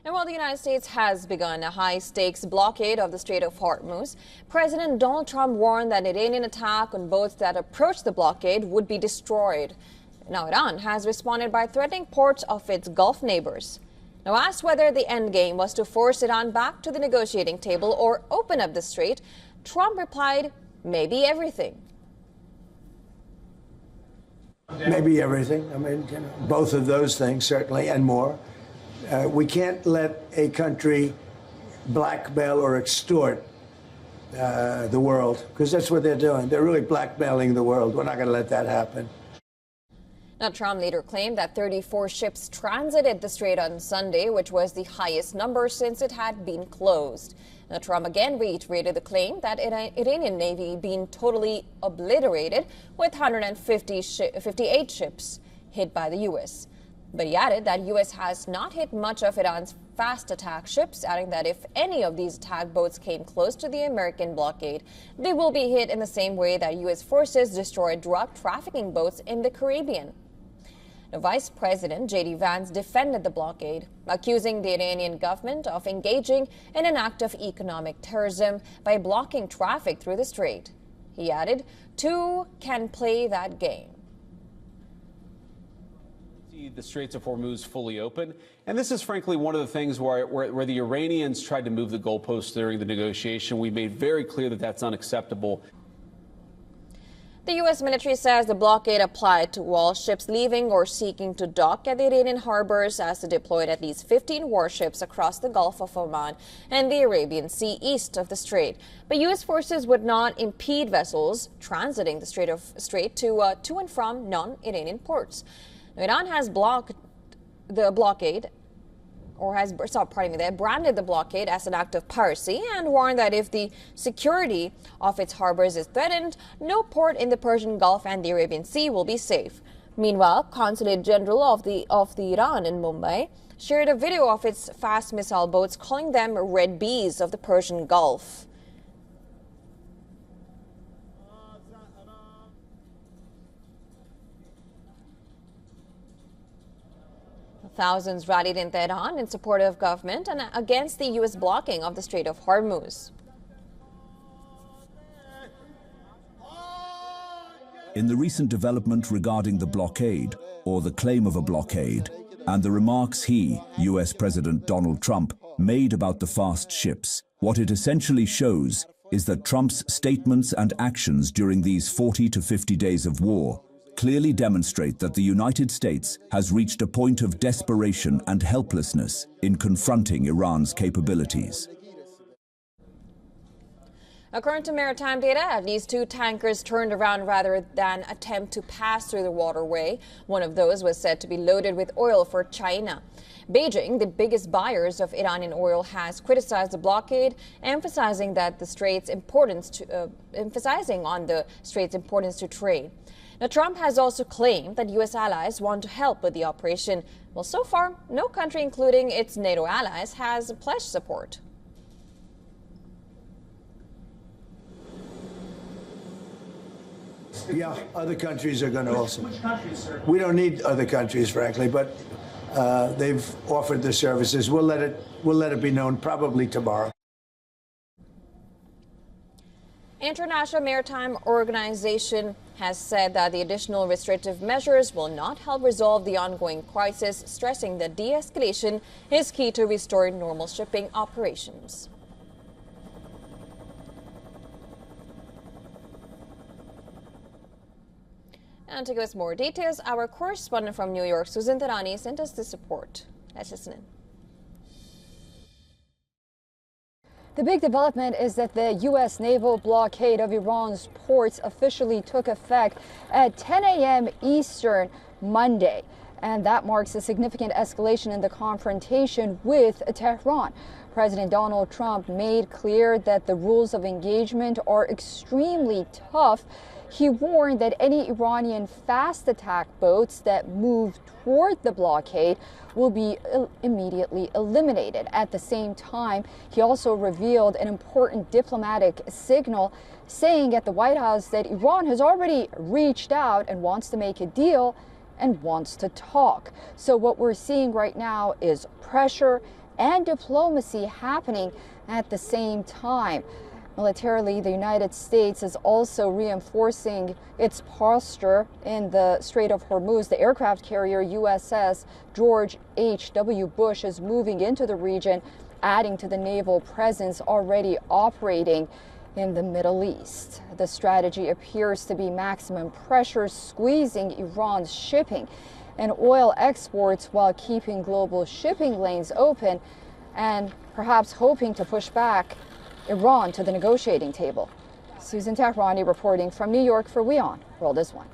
And while the United States has begun a high-stakes blockade of the Strait of Hormuz, President Donald Trump warned that an Iranian attack on boats that approached the blockade would be destroyed. Now, Iran has responded by threatening ports of its Gulf neighbors. Now, asked whether the endgame was to force Iran back to the negotiating table or open up the strait, Trump replied, maybe everything. Maybe everything. I mean, both of those things, certainly, and more. We can't let a country blackmail or extort the world, because that's what they're doing. They're really blackmailing the world. We're not going to let that happen. Now, Trump later claimed that 34 ships transited the strait on Sunday, which was the highest number since it had been closed. Now, Trump again reiterated the claim that Iranian Navy being totally obliterated with 158 ships hit by the U.S. But he added that U.S. has not hit much of Iran's fast attack ships, adding that if any of these attack boats came close to the American blockade, they will be hit in the same way that U.S. forces destroyed drug trafficking boats in the Caribbean. Now, Vice President J.D. Vance defended the blockade, accusing the Iranian government of engaging in an act of economic terrorism by blocking traffic through the strait. He added, two can play that game. The Straits of Hormuz fully open. And this is frankly one of the things where the Iranians tried to move the goalposts during the negotiation. We made very clear that that's unacceptable. The U.S. military says the blockade applied to all ships leaving or seeking to dock at the Iranian harbors, as it deployed at least 15 warships across the Gulf of Oman and the Arabian Sea east of the strait. But U.S. forces would not impede vessels transiting the strait to and from non-Iranian ports. Iran has blocked the blockade, or has branded the blockade as an act of piracy and warned that if the security of its harbors is threatened, no port in the Persian Gulf and the Arabian Sea will be safe. Meanwhile, Consulate General of the Iran in Mumbai shared a video of its fast missile boats, calling them red bees of the Persian Gulf. Thousands rallied in Tehran in support of government and against the U.S. blocking of the Strait of Hormuz. In the recent development regarding the blockade, or the claim of a blockade, and the remarks U.S. President Donald Trump, made about the fast ships, what it essentially shows is that Trump's statements and actions during these 40 to 50 days of war clearly demonstrate that the United States has reached a point of desperation and helplessness in confronting Iran's capabilities. According to maritime data, at least 2 tankers turned around rather than attempt to pass through the waterway. One of those was said to be loaded with oil for China. Beijing, the biggest buyers of Iranian oil, has criticized the blockade, emphasizing on the strait's importance to trade. Now, Trump has also claimed that U.S. allies want to help with the operation. Well, so far, no country, including its NATO allies, has pledged support. Yeah, other countries are going to also. Which countries, sir? We don't need other countries, frankly, but they've offered the services. We'll let it be known probably tomorrow. International Maritime Organization has said that the additional restrictive measures will not help resolve the ongoing crisis, stressing that de-escalation is key to restoring normal shipping operations. And to give us more details, our correspondent from New York, Susan Tarani, sent us this report. Let's listen in. The big development is that the U.S. naval blockade of Iran's ports officially took effect at 10 a.m. Eastern Monday. And that marks a significant escalation in the confrontation with Tehran. President Donald Trump made clear that the rules of engagement are extremely tough. He warned that any Iranian fast attack boats that move toward the blockade will be immediately eliminated. At the same time, he also revealed an important diplomatic signal, saying at the White House that Iran has already reached out and wants to make a deal and wants to talk. So what we're seeing right now is pressure and diplomacy happening at the same time. Militarily, the United States is also reinforcing its posture in the Strait of Hormuz. The aircraft carrier USS George H.W. Bush is moving into the region, adding to the naval presence already operating in the Middle East. The strategy appears to be maximum pressure, squeezing Iran's shipping and oil exports while keeping global shipping lanes open and perhaps hoping to push back Iran to the negotiating table. Susan Tehrani reporting from New York for WION World is One.